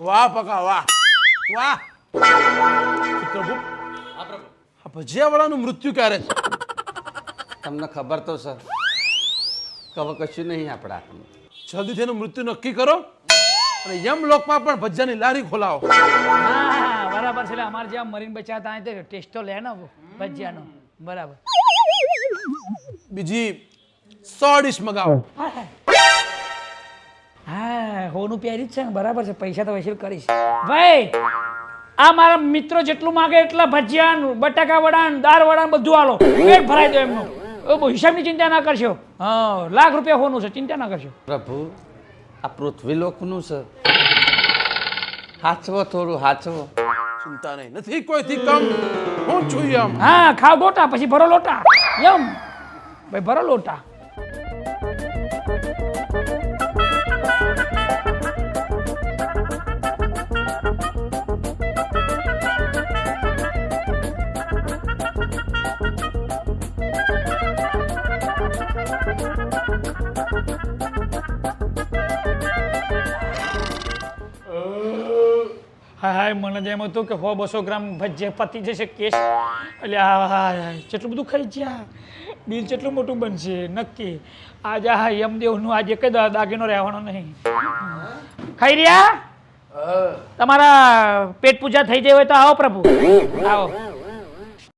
વાહ પકા વાહ વાહ ચિત્રગુપ્ત આ ભજીયાવાળાનું મૃત્યુ ક્યારે છે? તમને ખબર તો સર હવે કશું નહીં આપણા હાથમાં. જલ્દીથી એનું મૃત્યુ નક્કી કરો અને યમલોકમાં પણ ભજીયાની લારી ખોલાવો. હા બરાબર છે. એટલે અમારે જ્યાં મરીને બચ્યા હતા તે ટેસ્ટ તો લે ને ભજીયાનો. બરાબર. બીજી 100 ડીશ મગાવો. હા હોનું પ્યારી જ છે ને. બરાબર છે. પૈસા તો વસૂલ કરીશ ભાઈ. આ મારા મિત્રો જેટલું માગે એટલા ભજીયા, બટાકા વડા, દાળ વડા બધું આલો. પેટ ભરાઈ દો એમનું. હિસાબની ચિંતા ના કરશો. હા લાખ રૂપિયા હોનું છે, ચિંતા ના કરશો. પ્રભુ આ પૃથ્વીલોકનું છે, હાચવો થોડું હાચવો. ચિંતા નહીં, નથી કોઈથી કમ. હું છું યમ. હા ખાવ ગોટા પછી ભરો લોટા. યમ ભાઈ ભરો લોટા. હા હા મને તો એમ હતું કે 100-200 ગ્રામ ભજીયા પતી જશે કેસ. એટલે હા કેટલું બધું ખાઈ ગયા. બિલ કેટલું મોટું બનશે નક્કી. આજે હા યમદેવનું આજે કઈ દાગીનો રહેવાનો નહીં. ખાઈ રહ્યા? તમારા પેટ પૂજા થઈ જાય હોય તો આવો પ્રભુ આવો.